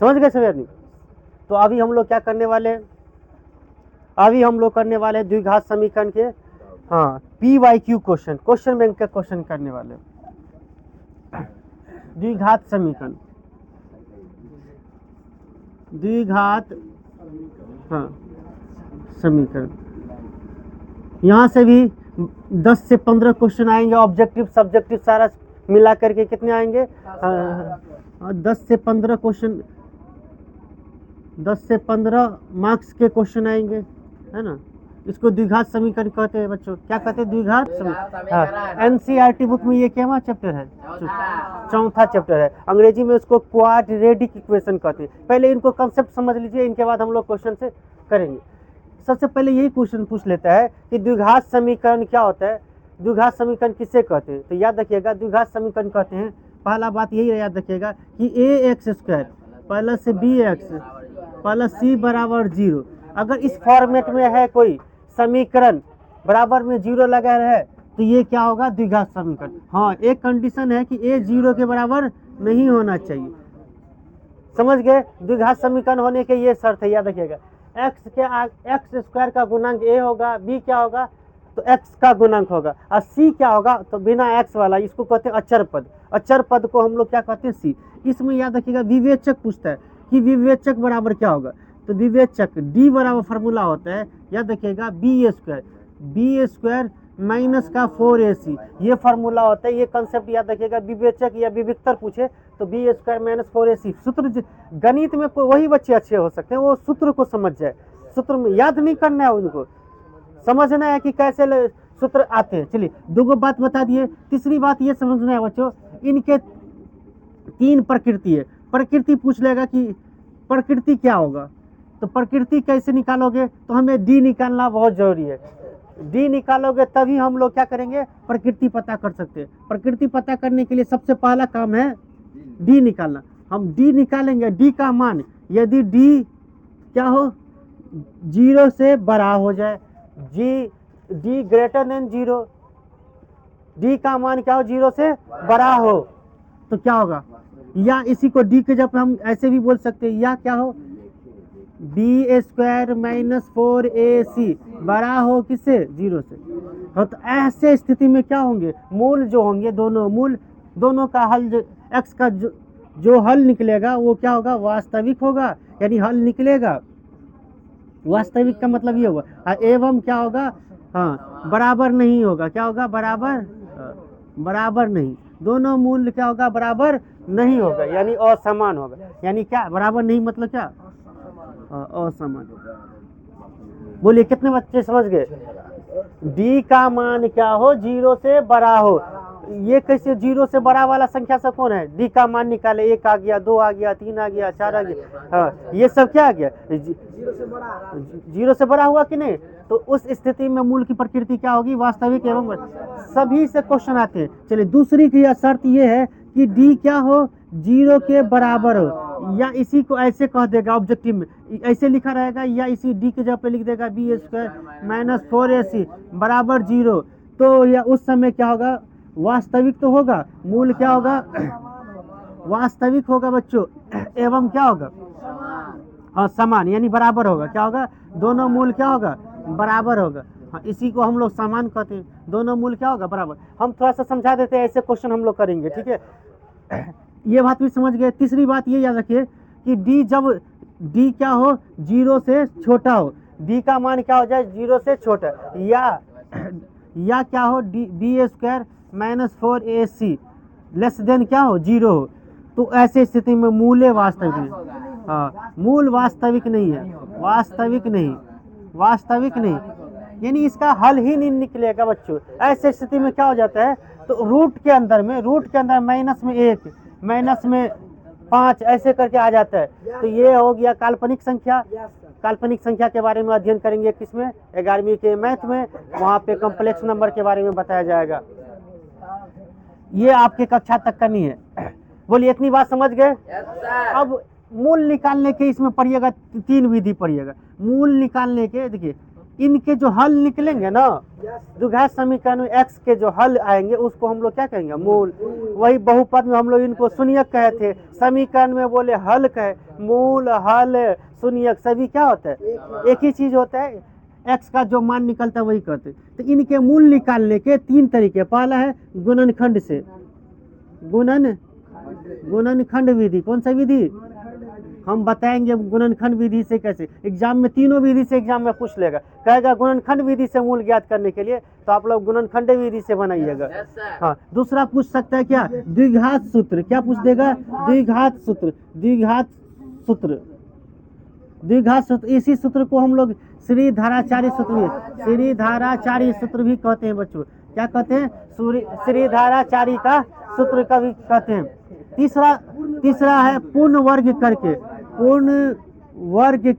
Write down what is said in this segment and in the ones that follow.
समझ गए सभी आदमी? तो अभी हम लोग क्या करने वाले हैं, अभी हम लोग करने वाले हैं द्विघात समीकरण के हाँ PYQ क्वेश्चन बैंक का क्वेश्चन करने वाले हैं। द्विघात समीकरण, द्विघात हाँ समीकरण, यहाँ से भी 10 से 15 क्वेश्चन आएंगे, ऑब्जेक्टिव सब्जेक्टिव सारा मिला करके कितने आएंगे? 10 से 15 क्वेश्चन, 10 से 15 मार्क्स के क्वेश्चन आएंगे, है ना। इसको द्विघात समीकरण कहते हैं बच्चों। क्या कहते हैं? द्विघात समीकरण। NCERT बुक में ये क्या चैप्टर है? चौथा चैप्टर है। अंग्रेजी में उसको क्वाड्रेटिक इक्वेशन कहते हैं। पहले इनको कंसेप्ट समझ लीजिए, इनके बाद हम लोग क्वेश्चन से करेंगे। सबसे पहले यही क्वेश्चन पूछ लेता है कि द्विघात समीकरण क्या होता है, द्विघात समीकरण किसे कहते हैं। तो याद रखिएगा द्विघात समीकरण कहते हैं, पहला बात यही याद रखिएगा कि ax² plus bx plus c बराबर 0। अगर इस फॉर्मेट में है कोई समीकरण बराबर में 0 लगा है तो ये क्या होगा? द्विघात समीकरण। हाँ, एक कंडीशन है कि a 0 के बराबर नहीं होना चाहिए। समझ गए? द्विघात समीकरण होने के ये शर्त है, याद रखिएगा। x² का गुणांक a होगा, b क्या होगा? तो x का गुणांक होगा, और c क्या होगा? तो बिना x वाला, इसको कहते हैं अचर पद। अचर पद को हम लोग क्या कहते हैं? c। इसमें याद रखिएगा विवेचक पूछता है कि विवेचक बराबर क्या होगा। तो विवेचक d बराबर फार्मूला होता है, याद रखिएगा b² माइनस का 4ac, ये फार्मूला होता है। ये कंसेप्ट याद रखिएगा। विवेचक या विविक्तर पूछे तो b² माइनस 4ac सूत्र। गणित में वही बच्चे अच्छे हो सकते हैं, वो सूत्र को समझ जाए। सूत्र में याद नहीं करना है, उनको समझना है कि कैसे सूत्र आते हैं। चलिए, दो बात बता दिए। तीसरी बात ये समझना है बच्चों, इनके 3 प्रकृति है। प्रकृति पूछ लेगा कि प्रकृति क्या होगा, तो प्रकृति कैसे निकालोगे? तो हमें डी निकालना बहुत जरूरी है। डी निकालोगे तभी हम लोग क्या करेंगे? प्रकृति पता कर सकते हैं। प्रकृति पता करने के लिए सबसे पहला काम है डी निकालना। हम डी निकालेंगे, डी का मान यदि डी क्या हो? 0 से बड़ा हो जाए, डी ग्रेटर देन 0, डी का मान क्या हो? 0 से बड़ा हो तो क्या होगा? या इसी को डी के जब हम ऐसे भी बोल सकते हैं, या क्या हो? b² माइनस 4ac बड़ा हो किससे? 0 से। तो ऐसे स्थिति में क्या होंगे? मूल जो होंगे, दोनों मूल, दोनों का हल x का जो हल निकलेगा वो क्या होगा? वास्तविक होगा, यानी हल निकलेगा। वास्तविक का मतलब ये होगा। एवं क्या होगा? हाँ, बराबर नहीं होगा। क्या होगा? बराबर नहीं। दोनों मूल्य क्या होगा? बराबर नहीं होगा, यानी असमान होगा। यानी क्या बराबर नहीं मतलब क्या? असमान। बोलिए कितने बच्चे समझ गए? डी का मान क्या हो? 0 से बड़ा हो। ये कैसे 0 से बड़ा वाला संख्या सब कौन है? डी का मान निकाले, 1 आ गया, 2 आ गया, 3 आ गया, 4 आ गया। हाँ, ये सब क्या आ गया? 0 से बड़ा हुआ कि नहीं? तो उस स्थिति में मूल की प्रकृति क्या होगी? वास्तविक एवं सभी से क्वेश्चन आते हैं। चलिए, दूसरी की शर्त ये है कि डी क्या हो? 0 के बराबर हो, या इसी को ऐसे कह देगा ऑब्जेक्टिव में, ऐसे लिखा रहेगा, या इसी डी के जगह पे लिख देगा b² माइनस 4ac बराबर 0। तो या उस समय क्या होगा? वास्तविक तो होगा। मूल क्या होगा? वास्तविक होगा बच्चों। एवं क्या होगा? हाँ, समान, यानी बराबर होगा। क्या होगा? दोनों मूल क्या होगा? बराबर होगा। हाँ, इसी को हम लोग समान कहते हैं। दोनों मूल क्या होगा? बराबर। हम थोड़ा सा समझा देते हैं, ऐसे क्वेश्चन हम लोग करेंगे, ठीक है? ये बात भी समझ गए। तीसरी बात ये याद रखिए कि डी जब डी क्या हो? 0 से छोटा हो, डी का मान क्या हो जाए? 0 से छोटा, या क्या हो? b² minus 4ac less than क्या हो? 0 हो। तो ऐसे स्थिति में मूल वास्तविक नहीं। हाँ, मूल वास्तविक नहीं है, वास्तविक नहीं, यानी इसका हल ही नहीं निकलेगा बच्चों। ऐसे स्थिति में क्या हो जाता है? तो रूट के अंदर माइनस में 1, माइनस में 5 ऐसे करके आ जाता है। तो ये हो गया काल्पनिक संख्या। काल्पनिक संख्या के बारे में अध्ययन करेंगे किसमें? 11वीं के मैथ में। वहाँ पे कॉम्प्लेक्स नंबर के बारे में बताया जाएगा। ये आपके कक्षा तक करनी है। बोलिए, इतनी बात समझ गए? अब मूल निकालने के इसमें पढ़िएगा, 3 विधि पढ़िएगा मूल निकालने के। देखिए, इनके जो हल निकलेंगे ना, द्विघात समीकरण में x के जो हल आएंगे उसको हम लोग क्या कहेंगे, मूल। वही बहुपद में हम लोग इनको शून्यक कहे थे, समीकरण में बोले हल कहे। मूल, हल, शून्यक सभी क्या होता है, एक ही चीज होता है। x का जो मान निकलता है वही कहते हैं। तो इनके मूल निकालने के 3 तरीके। पहला है गुणनखंड से, गुणनखंड विधि। कौन सा विधि, हम बताएंगे गुणनखंड विधि से कैसे। एग्जाम में तीनों विधि से एग्जाम में पूछ लेगा, कहेगा गुणनखंड विधि से मूल ज्ञात करने के लिए, तो आप लोग गुणनखंड विधि से बनाइएगा। हाँ, दूसरा पूछ सकता है क्या, द्विघात सूत्र। क्या पूछ देगा, द्विघात सूत्र। द्विघात सूत्र, द्विघात सूत्र, इसी सूत्र को हम लोग श्रीधाराचार्य सूत्र भी, श्रीधाराचार्य सूत्र भी कहते हैं बच्चों। क्या कहते हैं, श्रीधाराचार्य का सूत्र का भी कहते हैं। तीसरा है पूर्ण वर्ग करके, पूर्ण वर्ग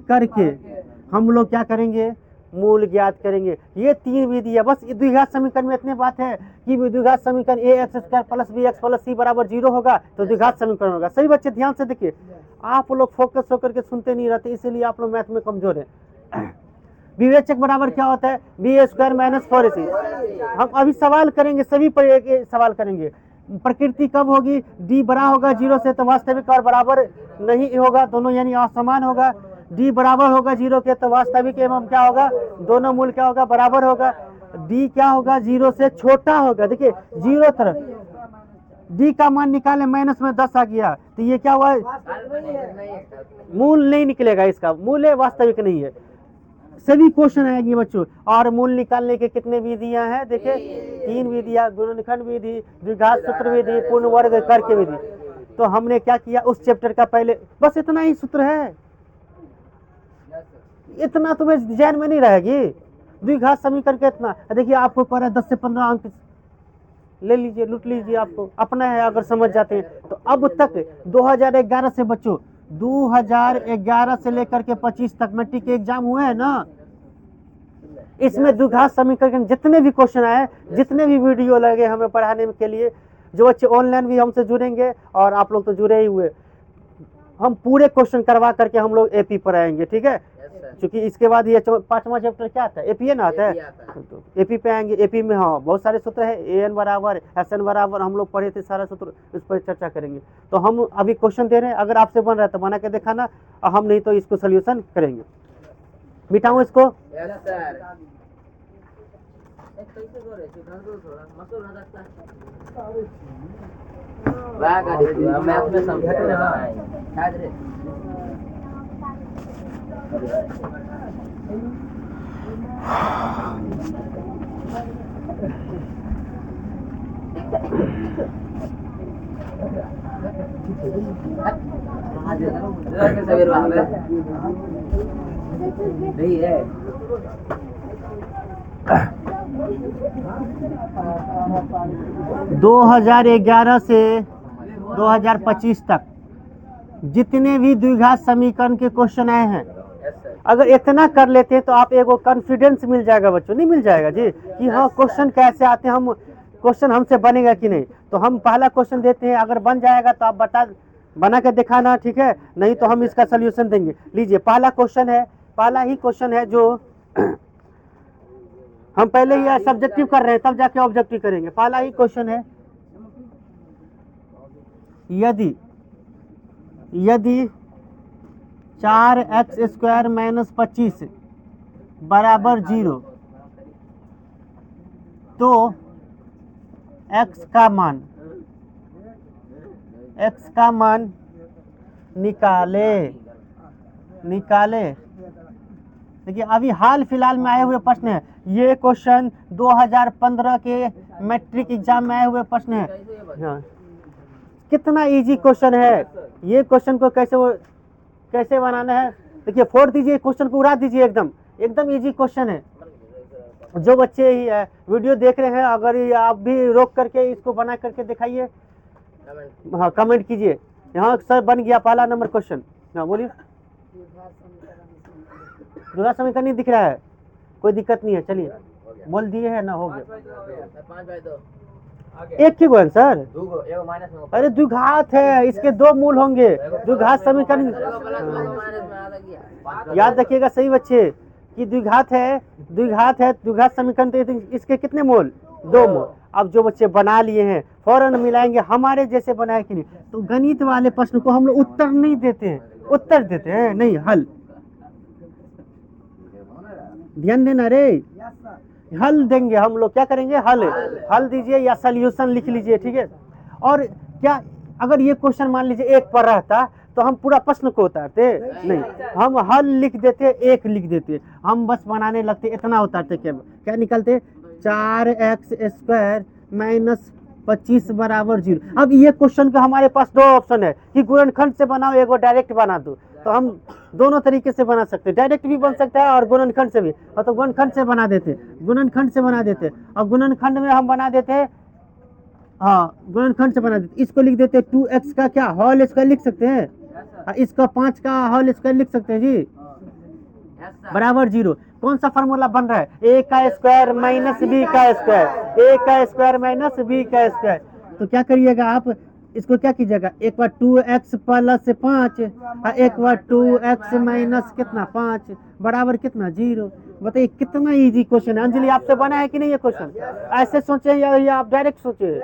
करके हम लोग क्या करेंगे, मूल ज्ञात करेंगे। ये 3 विधि है। बस द्विघात समीकरण में इतने बात है कि द्विघात समीकरण ax² + bx + c = 0 होगा तो द्विघात समीकरण होगा। सही बच्चे ध्यान से देखिए, आप लोग फोकस होकर के सुनते नहीं रहते, इसीलिए आप लोग मैथ में कमजोर है। विवेचक बराबर क्या होता है, b² - 4ac। हम अभी सवाल करेंगे, सभी पर सवाल करेंगे। प्रकृति कब होगी, d बड़ा होगा 0 से तो वास्तविक और बराबर नहीं होगा, दोनों यानी असमान होगा। d बराबर होगा 0 के तो वास्तविक एवं क्या होगा, दोनों मूल क्या होगा, बराबर होगा। d क्या होगा, 0 से छोटा होगा। देखिए 0 तरफ d का मान निकाले, -10 आ गया तो ये क्या हुआ, मूल नहीं निकलेगा, इसका मूल है, वास्तविक नहीं है। सभी क्वेश्चन आएंगे बच्चों। और मूल निकालने के कितने विधियां हैं, देखिए 3 विधियां, गुणनखंड विधि, द्विघात सूत्र विधि, पूर्ण वर्ग करके विधि। तो हमने क्या किया, उस चैप्टर का पहले बस इतना ही सूत्र है, इतना तुम्हें जहन में नहीं रहेगी। द्विघात समीकरण का इतना देखिए, आपको पर 10 से 15 अंक ले लीजिए, लूट लीजिए, आपको अपना है अगर समझ जाते हैं तो। अब तक 2011 से बच्चों, 2011 से लेकर के 25 तक मैट्रिक के एग्जाम हुए हैं ना, इसमें द्विघात समीकरण जितने भी क्वेश्चन आए, जितने भी वीडियो लगे हमें पढ़ाने के लिए, जो बच्चे ऑनलाइन भी हमसे जुड़ेंगे और आप लोग तो जुड़े ही हुए, हम पूरे क्वेश्चन करवा करके हम लोग एपी पर आएंगे, ठीक है। क्योंकि इसके बाद ये 5वां चैप्टर क्या आता है, एपीए ना आता है, तो एपी पे आएंगे। एपी में हाँ बहुत सारे सूत्र है, एन बराबर एसएन बराबर हम लोग पढ़े थे, सारा सूत्र इस पर चर्चा करेंगे। तो हम अभी क्वेश्चन दे रहे हैं, अगर आपसे बन रहा है तो बना के दिखाना, और हम नहीं तो इसको सोल्यूशन करेंगे। बिठाऊं इसको, नहीं है 2011 से 2025 तक जितने भी द्विघात समीकरण के क्वेश्चन आए हैं, अगर इतना कर लेते हैं तो आप एगो कॉन्फिडेंस मिल जाएगा बच्चों, नहीं मिल जाएगा जी, कि हाँ क्वेश्चन कैसे आते हैं, हम क्वेश्चन हमसे बनेगा कि नहीं। तो हम पहला क्वेश्चन देते हैं, अगर बन जाएगा तो आप बना के दिखाना, ठीक है, नहीं तो हम इसका सोल्यूशन देंगे। लीजिए पहला क्वेश्चन है, पहला ही क्वेश्चन है जो हम पहले ही सब्जेक्टिव कर रहे हैं, तब जाके ऑब्जेक्टिव करेंगे। पहला ही क्वेश्चन है, यदि 4x² - 25 बराबर 0 तो x का मान निकाले। देखिए अभी हाल फिलहाल में आए हुए प्रश्न है, ये क्वेश्चन 2015 के मैट्रिक एग्जाम में आए हुए प्रश्न है। हाँ, कितना इजी क्वेश्चन है। ये क्वेश्चन को कैसे बनाना है, देखिए फोड़ दीजिए, क्वेश्चन को उड़ा दीजिए, एकदम इजी क्वेश्चन है। जो बच्चे वीडियो देख रहे हैं, अगर आप भी रोक करके इसको बना करके दिखाइए, हाँ कमेंट कीजिए। यहाँ सर बन गया पहला नंबर क्वेश्चन। हाँ बोलिए, द्विघात समीकरण नहीं दिख रहा है, कोई दिक्कत नहीं है, चलिए बोल दिए है ना, हो गया। 5/2 एक क्यों आंसर, अरे द्विघात है, इसके 2 मूल होंगे। द्विघात समीकरण याद रखिएगा सही बच्चे कि द्विघात है, द्विघात समीकरण, तो इसके कितने मोल? 2 मोल। अब जो बच्चे बना लिए हैं फौरन मिलाएंगे, हमारे जैसे बनाए कि नहीं। तो गणित वाले प्रश्न को हम लोग उत्तर नहीं देते हैं, उत्तर देते हैं नहीं, हल। ध्यान देना रे, हल देंगे हम लोग। क्या करेंगे? हल दीजिए या सॉल्यूशन लिख लीजिए, ठीक है। और क्या अगर ये क्वेश्चन मान लीजिए 1 पर रहता तो हम पूरा प्रश्न को उतारते नहीं, हम हल लिख देते, 1 लिख देते, हम बस बनाने लगते, इतना उतारते। क्या निकलते? 4x² माइनस 25 बराबर 0। अब ये क्वेश्चन का हमारे पास 2 ऑप्शन है कि गुणनखंड से बनाओ, एक डायरेक्ट बना दो। तो हम दोनों तरीके से बना सकते हैं, डायरेक्ट भी बन सकता है और गुणनखंड से भी। और तो गुणनखंड से बना देते, गुणनखंड से बना देते। और गुणनखंड में हम बना देते, हाँ गुणनखंड से बना देते। इसको लिख देते 2x का क्या होल स्क्वायर लिख सकते हैं, इसका 5 का होल स्क्वायर लिख सकते हैं जी, बराबर 0। कौन सा फार्मूला बन रहा है? a का स्क्वायर माइनस b का स्क्वायर, a का स्क्वायर माइनस b का स्क्वायर। तो क्या करिएगा आप, इसको क्या कीजिएगा, एक बार 2x प्लस 5, एक बार 2x माइनस कितना 5 बराबर कितना 0। बताइए कितना इजी क्वेश्चन है। अंजलि आपसे बना है कि नहीं ये क्वेश्चन? ऐसे सोचे या आप डायरेक्ट सोचे?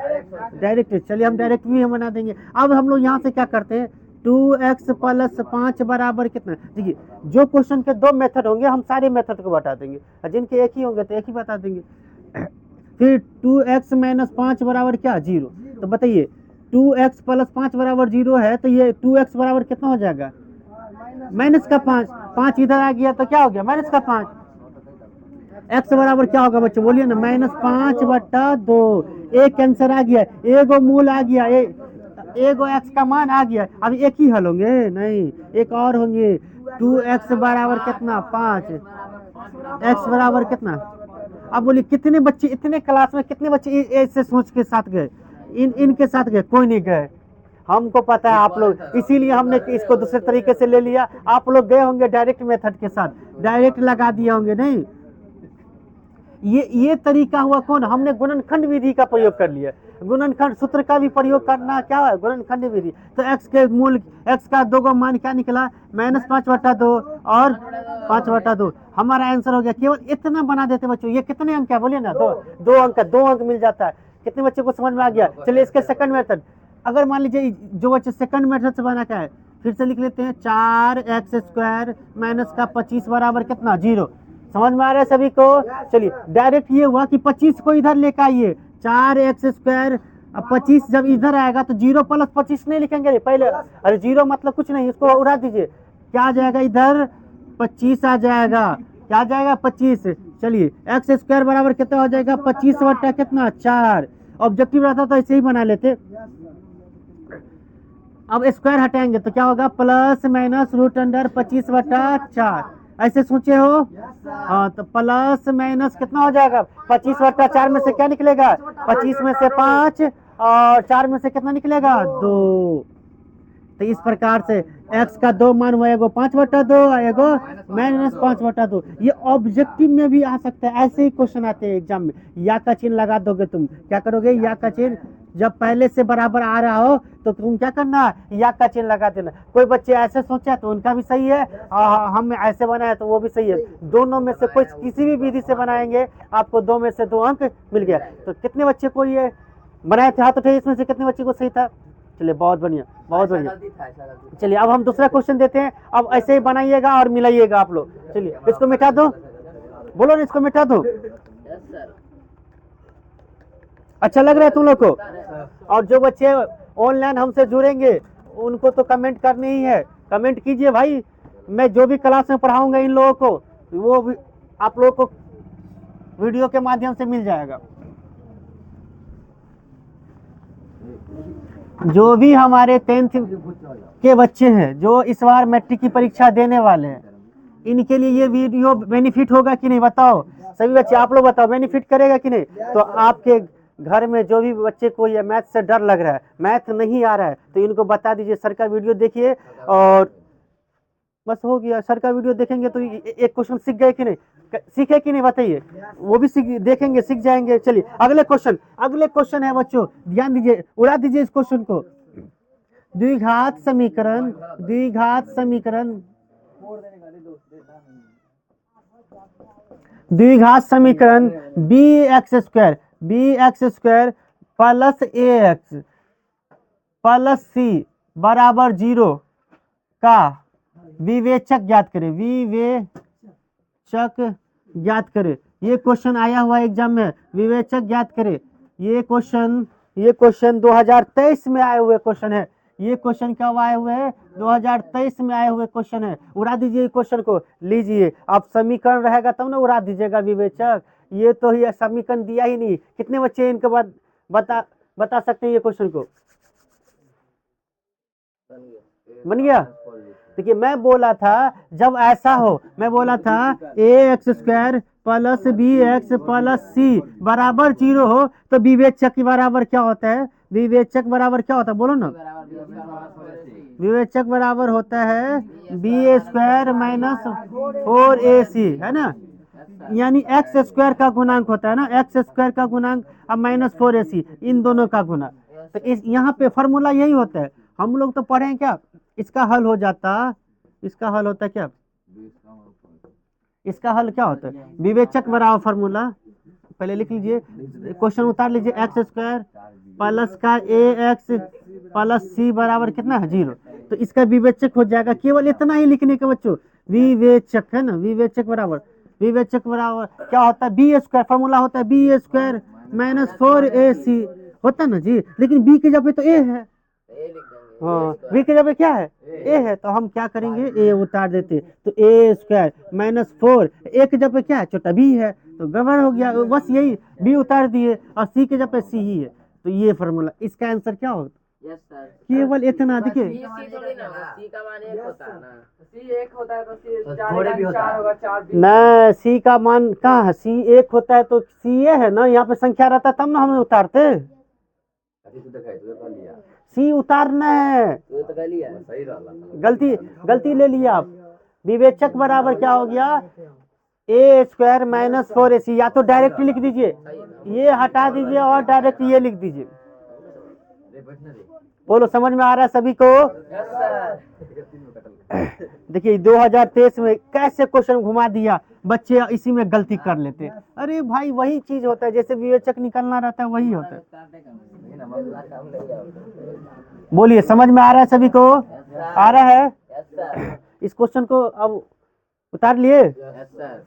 डायरेक्ट। चलिए हम डायरेक्ट भी हम बना देंगे। अब हम लोग यहाँ से क्या करते हैं, 2x प्लस 5 बराबर कितना। देखिए जो क्वेश्चन के 2 मेथड होंगे हम सारे मेथड को बता देंगे, जिनके एक ही होंगे तो एक ही बता देंगे। फिर 2x माइनस 5 बराबर क्या 0। तो बताइए 2x प्लस 5 बराबर 0 है, तो ये 2x बराबर कितना हो जाएगा? माइनस का 5, 5 इधर आ गया तो क्या हो गया? माइनस का 5। x बराबर क्या होगा बच्चों, बोलिए ना, -5/2। एक आंसर आ गया, एगो मूल आ गया, एगो x का मान आ गया। अब एक ही हल होंगे नहीं, एक और होंगे। 2x बराबर कितना 5, x बराबर कितना। अब बोलिए कितने बच्चे, इतने क्लास में कितने बच्चे ऐसे सोच के साथ गए? इनके साथ गए? कोई नहीं गए। हमको पता है आप लोग, इसीलिए हमने इसको दूसरे तरीके से ले लिया। आप लोग गए होंगे डायरेक्ट मेथड के साथ, डायरेक्ट लगा दिए होंगे नहीं। ये तरीका हुआ कौन? हमने गुणनखंड विधि का प्रयोग कर लिया। गुणनखंड सूत्र का भी प्रयोग करना क्या है, गुणनखंड विधि। तो x के मूल, x का 2 मान क्या निकला? -5/2 और 5/2। हमारा आंसर हो गया। केवल इतना बना देते बच्चों। ये कितने अंक है बोलिए ना? 2 अंक मिल जाता है। कितने बच्चे को समझ में आ गया? चलिए इसके सेकंड मेथड, अगर मान लीजिए जो बच्चे सेकंड मेथड से बना क्या है, फिर से लिख लेते हैं। 4x² माइनस का 25 बराबर कितना 0। समझ में आ रहा है सभी को? चलिए डायरेक्ट ये हुआ कि 25 को इधर लेकर आइए, 4x²। अब 25 जब इधर आएगा तो 0 प्लस 25 नहीं लिखेंगे पहले, अरे 0 मतलब कुछ नहीं, इसको उड़ा दीजिए। क्या आ जाएगा इधर? 25 आ जाएगा। क्या आ जाएगा? 25। चलिए x² बराबर कितना हो जाएगा? 25 बटा कितना 4। ऑब्जेक्टिव रहता तो ऐसे ही बना लेते। अब स्क्वायर हटाएंगे तो क्या होगा? Plus minus √25/4। ऐसे सोचे हो? हाँ, तो प्लस माइनस कितना हो जाएगा? 25/4 में से क्या निकलेगा? 25 में से 5 और 4 में से कितना निकलेगा? 2। तो इस प्रकार से x का 2 मान हुआ, एगो 5/2, एगो -5/2। ये ऑब्जेक्टिव में भी आ सकता है, ऐसे ही क्वेश्चन आते हैं एग्जाम में। या का चिन्ह लगा दोगे तुम, क्या करोगे? या का चिन्ह जब पहले से बराबर आ रहा हो तो तुम क्या करना, या का चिन्ह लगा देना। कोई बच्चे ऐसे सोचा तो उनका भी सही है, हम ऐसे बनाए तो वो भी सही है। दोनों में से कोई किसी भी विधि से बनाएंगे आपको 2 में से 2 अंक मिल गया। तो कितने बच्चे को ये बनाए थे? हाथ उठाइए, इसमें से कितने बच्चे को सही था? चलिए बहुत बढ़िया, बहुत बढ़िया। चलिए अब हम दूसरा क्वेश्चन देते हैं। अब ऐसे ही बनाइएगा और मिलाइएगा आप लोग। चलिए इसको मिटा दो, बोलो ना, इसको मिटा दो। अच्छा लग रहा है तुम लोग को? और जो बच्चे ऑनलाइन हमसे जुड़ेंगे उनको तो कमेंट करनी ही है, कमेंट कीजिए भाई। मैं जो भी क्लास में पढ़ाऊंगा इन लोगों को, वो भी आप लोगों को वीडियो के माध्यम से मिल जाएगा। जो भी हमारे 10th के बच्चे हैं जो इस बार मैट्रिक की परीक्षा देने वाले हैं, इनके लिए ये वीडियो बेनिफिट होगा कि नहीं बताओ? सभी बच्चे आप लोग बताओ, बेनिफिट करेगा कि नहीं? तो आपके घर में जो भी बच्चे को ये मैथ से डर लग रहा है, मैथ नहीं आ रहा है, तो इनको बता दीजिए सर का वीडियो देखिए और बस हो गया। सर का वीडियो देखेंगे तो एक क्वेश्चन सीख गए कि नहीं, सीखे कि नहीं बताइए? वो भी सीख देखेंगे, सीख जाएंगे। चलिए अगले क्वेश्चन है बच्चों, ध्यान दीजिए, उड़ा दीजिए इस क्वेश्चन को। द्विघात समीकरण द्विघात समीकरण bx² plus ax plus c बराबर 0 का विवेचक ज्ञात करें। विवेचक ज्ञात करें। ये क्वेश्चन आया हुआ एग्जाम में, विवेचक ज्ञात करें। ये क्वेश्चन 2023 में आए हुए क्वेश्चन है। ये क्वेश्चन कब आए हुए हैं? 2023 में आए हुए क्वेश्चन है। उड़ा दीजिए क्वेश्चन को, लीजिए। आप समीकरण रहेगा तब ना उड़ा दीजिएगा विवेचक। ये तो ही समीकरण दिया ही नहीं। कितने बच्चे इनके बाद बता सकते हैं ये क्वेश्चन को? बन गया। देखिए मैं बोला था जब ऐसा हो, मैं बोला था ax² plus bx plus c बराबर 0 हो तो विवेचक के बराबर क्या होता है? विवेचक बराबर क्या होता है बोलो ना? विवेचक बराबर होता है b² माइनस 4ac, है ना? यानी x² का गुणांक होता है ना, x² का गुणांक अब माइनस 4ac, इन दोनों का गुना। तो इस यहाँ पे फॉर्मूला यही होता है। हम लोग तो पढ़े क्या? इसका हल हो जाता, इसका हल होता है क्या? इसका हल क्या होता है? विवेचक बराबर फॉर्मूला पहले लिख लीजिए, क्वेश्चन उतार लीजिए। x² प्लस का ax प्लस c बराबर कितना है? 0। तो इसका विवेचक हो जाएगा। केवल इतना ही लिखने के बच्चों, विवेचक है ना, विवेचक बराबर क्या होता है? b² फॉर्मूला होता है b² माइनस 4ac होता है ना जी। लेकिन b की जगह पे तो a है, हाँ, b की जगह क्या है? a है। तो हम क्या करेंगे? a उतार देते, तो a² माइनस 4, a की जगह क्या है? छोटा b है, तो गड़बड़ हो गया। बस यही, b उतार दिए और c की जगह c ही है। तो ये फॉर्मूला, इसका आंसर क्या होगा? Yes sir. केवल इतना देखिए, सी थोड़ी ना होगा, सी का मान 1 होता है ना। सी 1 होता है तो सी तो 4 थोड़े भी होता 4 है। होगा, 4 ना c का मान कहाँ है? c 1 होता है तो c ये है ना, यहाँ पे संख्या रहता तब ना हम उतारते। c उतारना है, तो कर लिया सही रहा। गलती ले लिया आप। विवेचक बराबर क्या हो गया? a² minus 4ac। या तो डायरेक्ट लिख दीजिए, ये हटा दीजिए और डायरेक्ट ये लिख दीजिए। बोलो समझ में आ रहा है सभी को? Yes sir. देखिए 2023 में कैसे क्वेश्चन घुमा दिया, बच्चे इसी में गलती कर लेते। अरे भाई वही चीज होता है, जैसे विवेचक निकलना रहता है वही होता है। बोलिए समझ में आ रहा है सभी को? आ रहा है? Yes sir. इस क्वेश्चन को अब उतार लिए। Yes sir.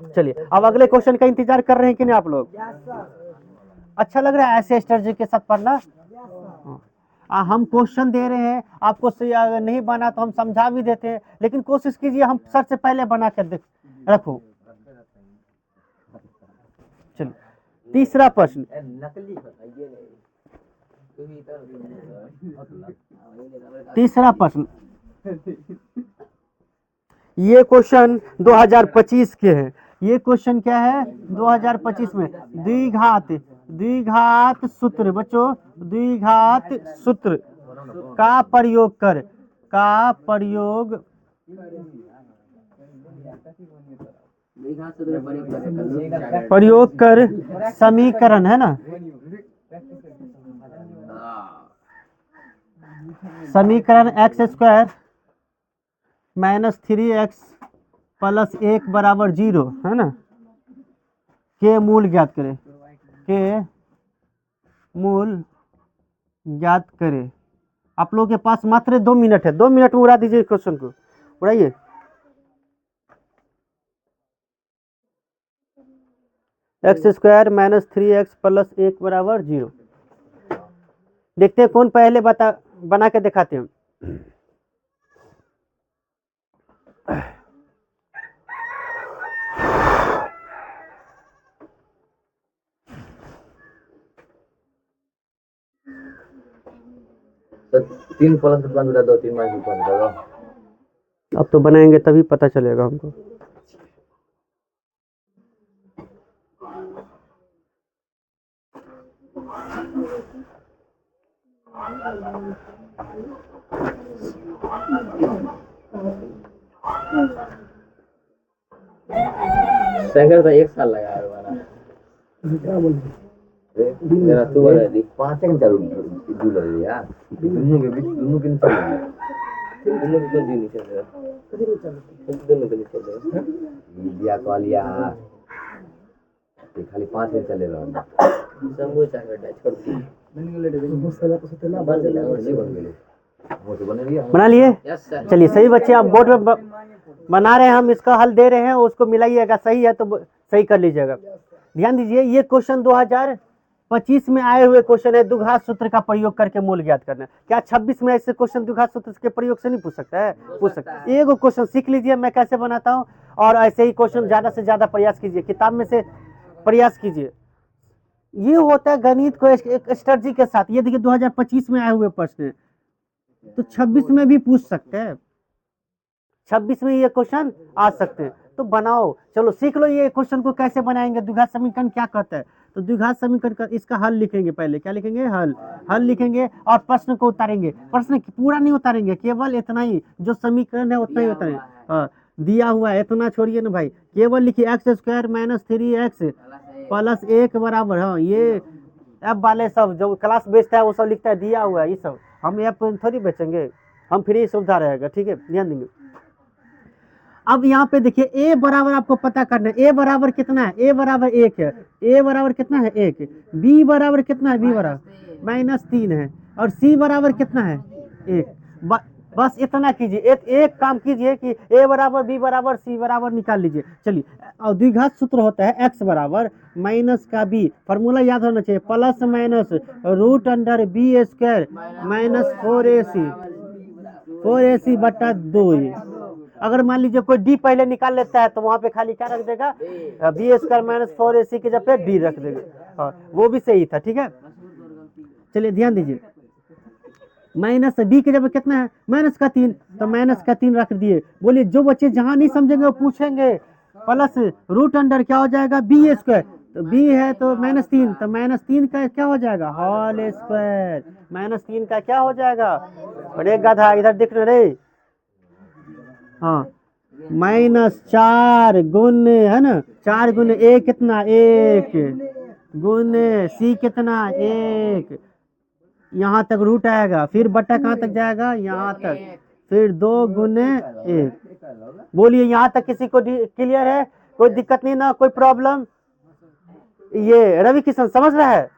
चलिए अब अगले क्वेश्चन का इंतजार कर रहे हैं कि नहीं आप लोग? अच्छा लग रहा है ऐसे स्ट्रेटजी के साथ पढ़ना? हम क्वेश्चन दे रहे हैं आपको, अगर नहीं बना तो हम समझा भी देते हैं, लेकिन कोशिश कीजिए हम सर से पहले बना कर रखो। चलिए तीसरा प्रश्न, तीसरा प्रश्न। ये क्वेश्चन 2025 के हैं। ये क्वेश्चन क्या है? 2025 में द्विघात सूत्र, बच्चों द्विघात सूत्र का प्रयोग कर समीकरण, है ना, समीकरण x² माइनस 3x प्लस 1 बराबर 0, है ना, के मूल ज्ञात करें। के मूल ज्ञात करें। आप लोगों के पास मात्र 2 मिनट है, 2 मिनट में उड़ा दीजिए क्वेश्चन को, उड़ाइए। x² माइनस 3x प्लस 1 बराबर 0। देखते हैं कौन पहले बना के दिखाते हैं। तो 3 प्लस 15 3 माइनस 15। अब तो बनाएंगे तभी पता चलेगा हमको। शंकर तो 1 साल लगा है हमारा। मेरा तो 5 सेकंड चालू दूर लग रही है, दोनों के बीच दोनों के नहीं चल रही है। दोनों को कर दी नीचे से दोनों को नीचे ले दिया कॉलिया ये खाली 5 दिन चले रहा संगो चाहे बैठ छोड़ दी बना लिए। यस सर चलिए सही बच्चे, आप बोर्ड में बना रहे हैं, हम इसका हल दे रहे हैं, उसको मिलाइएगा, सही है तो सही कर लीजिएगा। ध्यान दीजिए, ये क्वेश्चन 2025 में आए हुए क्वेश्चन है, द्विघात सूत्र का प्रयोग करके मूल ज्ञात करना। क्या 26 में ऐसे क्वेश्चन द्विघात सूत्र के प्रयोग से नहीं पूछ सकता है? पूछ सकता है। एक क्वेश्चन सीख लीजिए मैं कैसे बनाता हूँ, और ऐसे ही क्वेश्चन ज्यादा से ज्यादा प्रयास कीजिए, किताब में से प्रयास कीजिए। ये होता है गणित को एक स्ट्रेटजी के साथ। ये देखिए 2025 में आए हुए प्रश्न है, तो 26 में भी पूछ सकते हैं, 26 में ये क्वेश्चन आ सकते हैं, तो बनाओ। चलो सीख लो ये क्वेश्चन को कैसे बनाएंगे, द्विघात समीकरण क्या कहता है। तो द्विघात समीकरण का इसका हल लिखेंगे, पहले क्या लिखेंगे, हल लिखेंगे, और प्रश्न को उतारेंगे। प्रश्न पूरा नहीं उतारेंगे, केवल इतना ही जो समीकरण है उतना ही उतारेंगे। दिया हुआ है इतना छोड़िए ना भाई, केवल लिखिए x² - 3x + 1 बराबर। हाँ, ये ऐप वाले सब जो क्लास बेचता है वो सब लिखता है दिया हुआ है, ये सब हम ऐप थोड़ी बेचेंगे, हम फ्री सुविधा रहेगा, ठीक है, ध्यान देंगे। अब यहाँ पे देखिए a बराबर आपको पता करना है, a बराबर कितना है, a बराबर 1 है, a बराबर कितना है 1, b बराबर कितना है, b बराबर -3 है, और c बराबर कितना है 1। बस इतना कीजिए, एक काम कीजिए कि a बराबर b बराबर c बराबर निकाल लीजिए। चलिए, और द्विघात सूत्र होता है x बराबर माइनस का b, फॉर्मूला याद होना चाहिए, प्लस माइनस √b² - 4ac बटा 2। अगर मान लीजिए कोई डी पहले निकाल लेता है तो वहां पे खाली क्या रख देगा, b² - 4ac के जगह पे डी रख देगा। हाँ, वो भी सही था, ठीक है। चलिए ध्यान दीजिए, माइनस डी के जगह कितना है, -3, तो -3 रख दिए। बोलिए जो बच्चे जहां नहीं समझेंगे वो पूछेंगे, प्लस √अंडर क्या हो जाएगा b², तो b है तो -3, तो -3 का क्या हो जाएगा होल स्क्वायर, -3 का क्या हो जाएगा, अरे गधा इधर दिख रहे, हाँ, -4 गुण है ना, 4 गुण a कितना 1 गुण c कितना 1, यहाँ तक रूट आएगा, फिर बटा कहाँ तक जाएगा, यहाँ तक, फिर 2 गुण 1। बोलिए यहाँ तक किसी को क्लियर है, कोई दिक्कत नहीं ना, कोई प्रॉब्लम, ये रवि किशन समझ रहा है।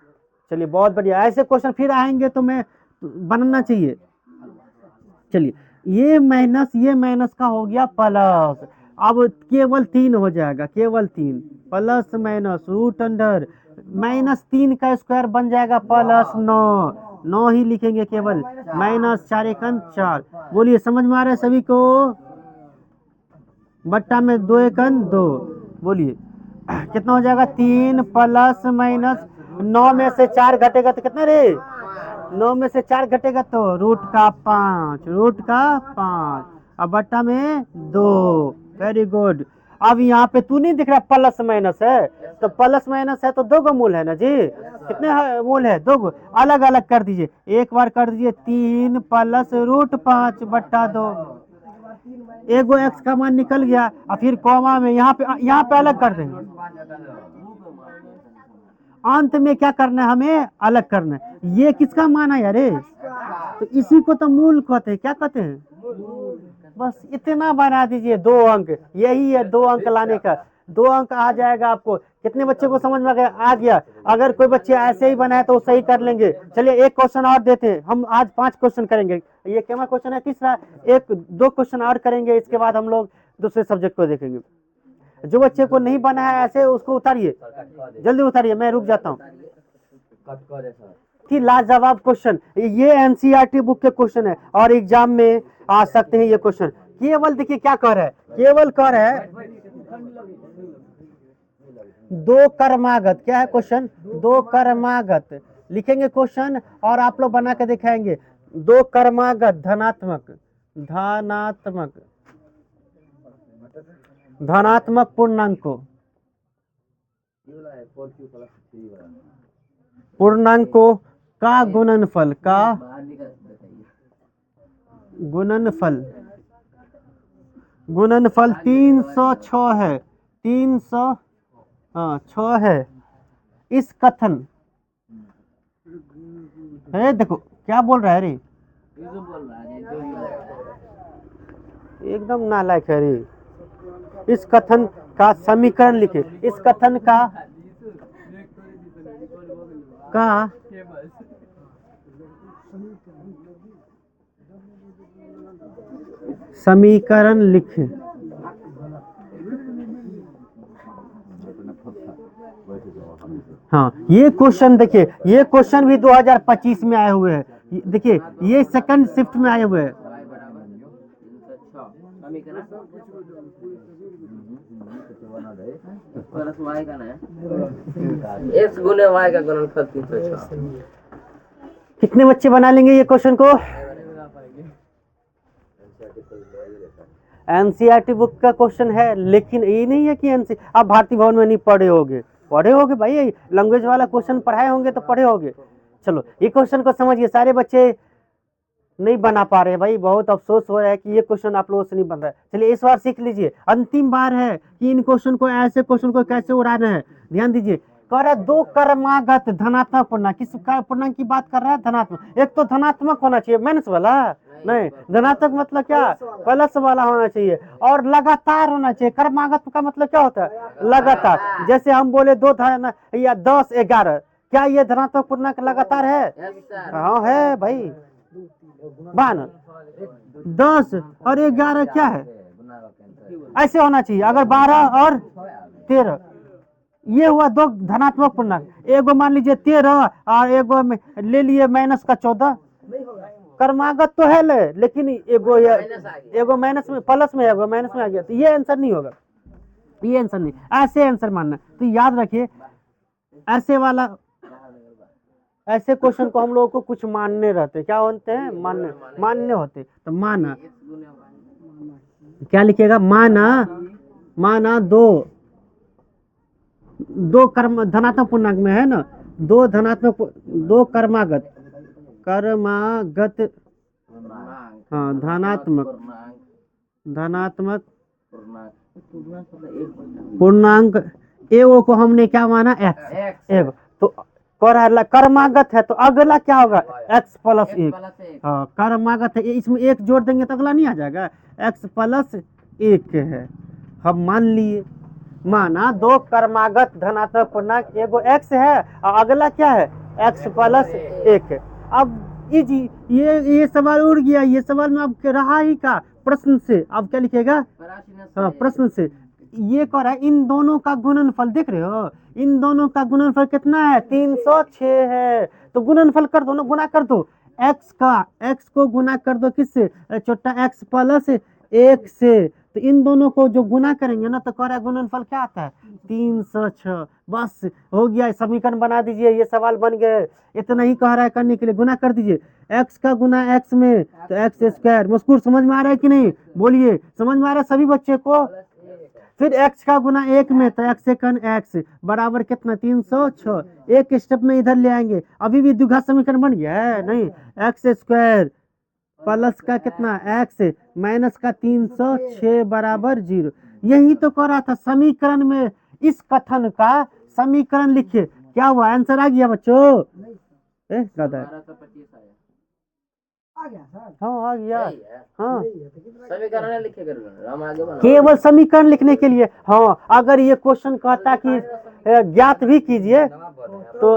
चलिए बहुत बढ़िया, ऐसे क्वेश्चन फिर आएंगे तो मैं बनना चाहिए। चलिए, ये माइनस का हो गया प्लस, अब केवल 3 हो जाएगा, केवल 3 प्लस माइनस √अंडर -3 का स्क्वायर बन जाएगा +9 ही लिखेंगे केवल, -4 × 4। बोलिए समझ में आ रहा है सभी को, बट्टा में 2 × 2, बोलिए कितना हो जाएगा 3 प्लस माइनस 9 में से 4 घटेगा तो कितना रे, 9 में से 4 घटेगा तो √5, अब बट्टा में 2। Very good. अब यहाँ पे तू नहीं दिख रहा प्लस माइनस है, तो प्लस माइनस है तो 2 गो मूल है ना जी, कितने मूल है 2 गो, अलग अलग कर दीजिए, एक बार कर दीजिए 3 प्लस √5 बट्टा 2, एगो x का मान निकल गया, और फिर कॉमा में यहाँ पे अलग कर देंगे, अंत में क्या करना है हमें अलग करना है। ये किसका मान है यारे, तो इसी को तो मूल कहते हैं, क्या कहते हैं, बस इतना बना दीजिए, 2 अंक, यही है 2 अंक लाने का, 2 अंक आ जाएगा आपको। कितने बच्चे को समझ में आ गया। अगर कोई बच्चे ऐसे ही बनाए तो सही कर लेंगे। चलिए एक क्वेश्चन और देते हैं, हम आज 5 क्वेश्चन करेंगे, ये क्या क्वेश्चन है तीसरा, 1-2 क्वेश्चन और करेंगे, इसके बाद हम लोग दूसरे सब्जेक्ट को देखेंगे। जो बच्चे को नहीं बना है ऐसे उसको उतारिए, जल्दी उतारिए, मैं रुक जाता हूँ। कि लाजवाब क्वेश्चन, ये एनसीईआरटी बुक के क्वेश्चन है और एग्जाम में आ सकते हैं ये क्वेश्चन। केवल देखिए क्या कह रहा है, केवल कह रहा है 2 कर्मागत, क्या है क्वेश्चन, 2 कर्मागत लिखेंगे क्वेश्चन और आप लोग बना के दिखाएंगे। 2 कर्मागत धनात्मक पूर्णांकों का गुणनफल 306 है, 306 है। इस कथन है, देखो क्या बोल रहा है रे, एकदम नालायक है रे। इस कथन का समीकरण लिखे। इस कथन का समीकरण लिखे। हाँ, ये क्वेश्चन देखिए, ये क्वेश्चन भी 2025 में आए हुए हैं। देखिए ये सेकंड शिफ्ट में आए हुए हैं। प्लस वाई का ना एक्स गुने वाई का गुणनफल 306। कितने बच्चे बना लेंगे ये क्वेश्चन को? एनसीईआरटी बुक का क्वेश्चन है, लेकिन ये नहीं है कि आप भारतीय भवन में नहीं पढ़े होगे। पढ़े होगे भाई, लैंग्वेज वाला क्वेश्चन पढ़ाए होंगे तो पढ़े होगे। चलो ये क्वेश्चन को समझिए। सारे बच्चे नहीं बना पा रहे भाई, बहुत अफसोस हो रहा है कि ये क्वेश्चन आप लोगों से नहीं बन रहा है। चलिए इस बार सीख लीजिए, अंतिम बार है कि इन क्वेश्चन को, ऐसे क्वेश्चन को कैसे उड़ाना है। ध्यान दीजिए। कह रहा है दो कर्मागत धनात्मक पूर्णांक। किस पूर्णांक की बात कर रहा है? धनात्मक। एक तो धनात्मक होना चाहिए, माइनस वाला नहीं। धनात्मक मतलब क्या? प्लस वाला होना चाहिए, और लगातार होना चाहिए। कर्मागत का मतलब क्या होता है? लगातार। जैसे हम बोले 2 या 10 11, क्या ये धनात्मक पूर्णांक लगातार है? हाँ है भाई। 10 और 11 क्या है? ऐसे होना चाहिए। अगर 12 और 13, ये हुआ दो धनात्मक पूर्णांक। एगो मान लीजिए 13 और एगो में ले लिए माइनस का 14। कर्मागत तो है लेकिन एगो माइनस में, प्लस में, एगो माइनस में आ गया, तो ये आंसर नहीं होगा। ये आंसर नहीं, ऐसे आंसर मानना। तो याद रखिए, ऐसे क्वेश्चन को हम लोगों को कुछ मानने रहते। क्या होते हैं? मानने होते। तो माना क्या लिखिएगा? माना दो कर्म धनात्मक पूर्णांक में है ना, दो कर्मागत हाँ धनात्मक पूर्णांक एगो को हमने क्या माना? एक्स। एगो तो कर्मागत है तो अगला क्या होगा? x plus 1। हाँ कर्मागत है, इसमें 1 जोड़ देंगे तो अगला नहीं आ जाएगा? x प्लस 1 है। हम मान लिए। माना दो कर्मागत धनात्मक पूर्णांक, एगो x है और अगला क्या है? x प्लस 1 है। अब ये सवाल उड़ गया। ये सवाल में अब रहा ही का प्रश्न से। अब क्या लिखेगा? हाँ प्रश्न से। ये कह रहा है इन दोनों का गुणनफल, देख रहे हो? इन दोनों का गुणनफल कितना है? 306 है। तो गुणनफल कर दो ना, गुना कर दो। x को गुना कर दो किससे? छोटा x प्लस 1 से। तो इन दोनों को जो गुना करेंगे ना, तो कह रहा है गुणनफल क्या आता है? 306। बस हो गया, समीकरण बना दीजिए। ये सवाल बन गए। इतना ही कह रहा है करने के लिए। गुना कर दीजिए x का गुना x में, तो x स्क्वायर। मस्कूर समझ में आ रहा है कि नहीं? बोलिए, समझ में आ रहा है सभी बच्चे को? फिर x का गुना 1 में, तो x सेकंड x बराबर कितना? 306। एक स्टेप में इधर ले आएंगे। अभी भी द्विघात समीकरण बन गया है? नहीं। x स्क्वायर प्लस का कितना? x माइनस का 306 बराबर 0। यही तो कह रहा था समीकरण में। इस कथन का समीकरण लिखिए। क्या हुआ? आंसर आ गया बच्चों? हाँ आ गया। हाँ समीकरण लिखे कर हम आगे बढ़ो। केवल समीकरण लिखने के लिए। हाँ अगर ये क्वेश्चन कहता कि ज्ञात भी कीजिए, तो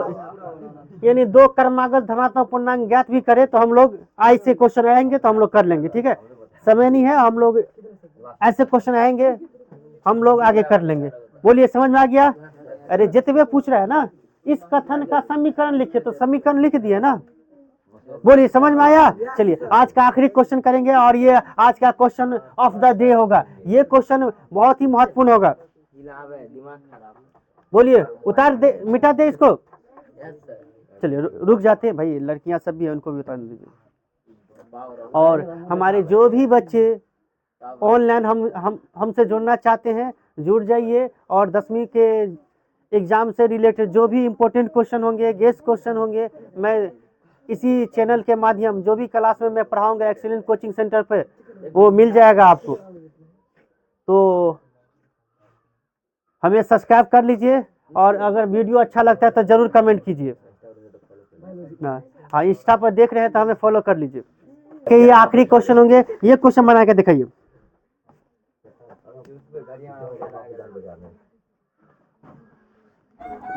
यानी दो कर्मागत धनात्मक पूर्णांक ज्ञात भी करे, तो हम लोग ऐसे क्वेश्चन आएंगे तो हम लोग कर लेंगे। ठीक है, समय नहीं है, हम लोग ऐसे क्वेश्चन आएंगे, हम लोग आगे कर लेंगे। बोलिए, समझ में आ गया? अरे जितने पूछ रहा है ना, इस कथन का समीकरण लिखिए, तो समीकरण लिख दिए ना। बोलिए, समझ में आया? चलिए आज का आखिरी क्वेश्चन करेंगे, और ये आज का क्वेश्चन ऑफ द डे होगा। ये क्वेश्चन बहुत ही महत्वपूर्ण होगा। बोलिए, उतार दे, मिटा दे इसको। चलिए रुक जाते हैं भाई, लड़कियां सब भी है, उनको भी उतार दीजिए। और हमारे जो भी बच्चे ऑनलाइन हमसे जुड़ना चाहते हैं, जुड़ जाइए। और 10वीं के एग्जाम से रिलेटेड जो भी इम्पोर्टेंट क्वेश्चन होंगे, गेस्ट क्वेश्चन होंगे, मैं इसी चैनल के माध्यम, जो भी क्लास में मैं पढ़ाऊंगा एक्सीलेंट कोचिंग सेंटर पे, वो मिल जाएगा आपको। तो हमें सब्सक्राइब कर लीजिए, और अगर वीडियो अच्छा लगता है तो जरूर कमेंट कीजिए। हाँ इंस्टा पर देख रहे हैं तो हमें फॉलो कर लीजिए। कि ये आखिरी क्वेश्चन होंगे। ये क्वेश्चन बना के दिखाइए।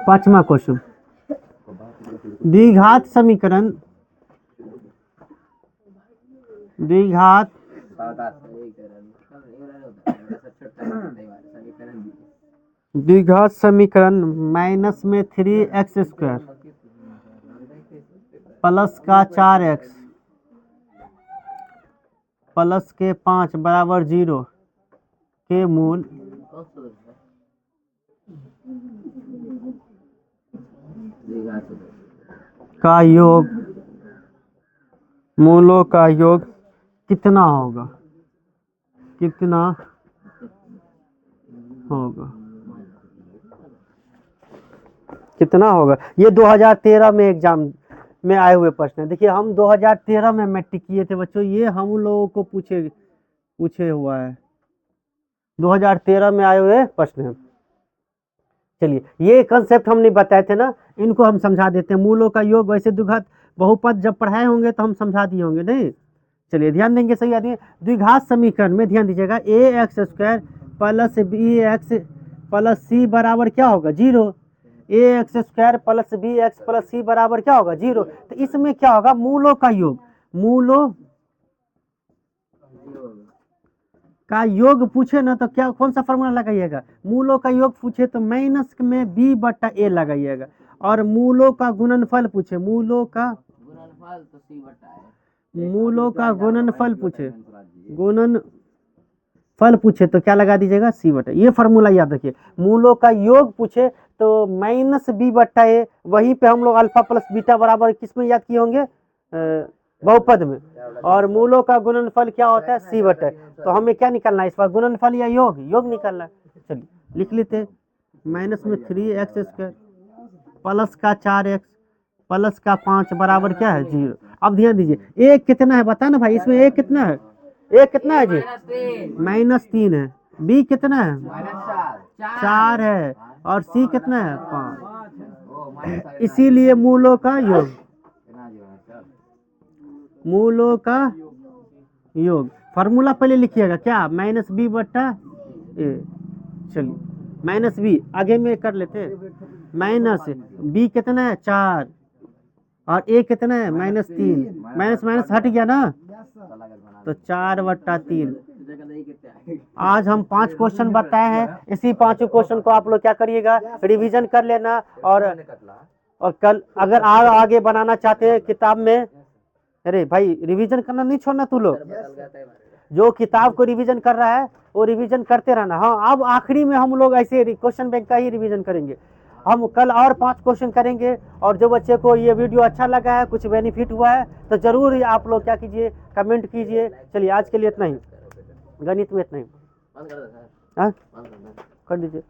पांचवा क्वेश्चन, द्विघात समीकरण, द्विघात द्विघात समीकरण माइनस में 3x² प्लस का 4x प्लस के 5 बराबर 0 के मूल का योग, मूलों का योग कितना होगा, कितना होगा, कितना होगा। ये 2013 में एग्जाम में आए हुए प्रश्न है। देखिए हम 2013 में मैट्रिक किए थे बच्चों, ये हम लोगों को पूछे हुआ है, 2013 में आए हुए प्रश्न है। चलिए ये कंसेप्ट हम नहीं बताए थे ना, इनको हम समझा देते हैं। मूलों का योग, वैसे द्विघात बहुपद जब पढ़ाए होंगे तो हम समझा दिए होंगे, नहीं। चलिए ध्यान देंगे, सही आदमी। द्विघात समीकरण में ध्यान दीजिएगा, ax² plus bx plus c बराबर क्या होगा 0। ax² plus bx plus c बराबर क्या होगा 0। तो इसमें क्या होगा, मूलों का योग, मूलों का योग पूछे ना तो क्या, कौन सा फॉर्मूला लगाइएगा, मूलों का योग पूछे तो माइनस में b/a लगाइएगा। और मूलों का गुणनफल पूछे, मूलों का गुणनफल तो मूलों का गुणनफल पूछे, गुणनफल पूछे तो क्या लगा दीजिएगा c/a। ये फॉर्मूला याद रखिए। मूलों का योग पूछे तो माइनस b/a, वहीं पे हम लोग अल्फा प्लस बीटा बराबर किस में याद किए होंगे, बहुपद में। और मूलों का गुणनफल क्या होता है c/a। तो हमें क्या निकालना है इस बार, गुणनफल या योग, योग निकालना है। चलिए लिख लेते, माइनस में 3x² प्लस का 4x प्लस का 5 बराबर क्या है 0। अब ध्यान दीजिए, एक कितना है बता ना भाई, इसमें एक कितना है, एक कितना है जी, -3 है। बी कितना है, 4 है। और सी कितना है 5। इसीलिए मूलों का योग, मूलों का योग फार्मूला पहले लिखिएगा क्या, -b/a। चलिए माइनस बी आगे में कर लेते, माइनस बी कितना है 4 और ए कितना है -3, माइनस माइनस हट गया ना, तो 4/3। आज हम 5 क्वेश्चन बताए हैं, इसी 5 क्वेश्चन को आप लोग क्या करिएगा, रिवीजन कर लेना। और कल अगर आगे बनाना चाहते हैं किताब में, अरे भाई रिवीजन करना नहीं छोड़ना तू लोग, जो किताब को रिवीजन कर रहा है वो रिवीजन करते रहना। हाँ अब आखिरी में हम लोग ऐसे क्वेश्चन बैंक का ही रिवीजन करेंगे। हम कल और 5 क्वेश्चन करेंगे। और जो बच्चे को ये वीडियो अच्छा लगा है, कुछ बेनिफिट हुआ है, तो जरूर आप लोग क्या कीजिए, कमेंट कीजिए। चलिए आज के लिए इतना ही, गणित में इतना ही। हाँ कर दीजिए।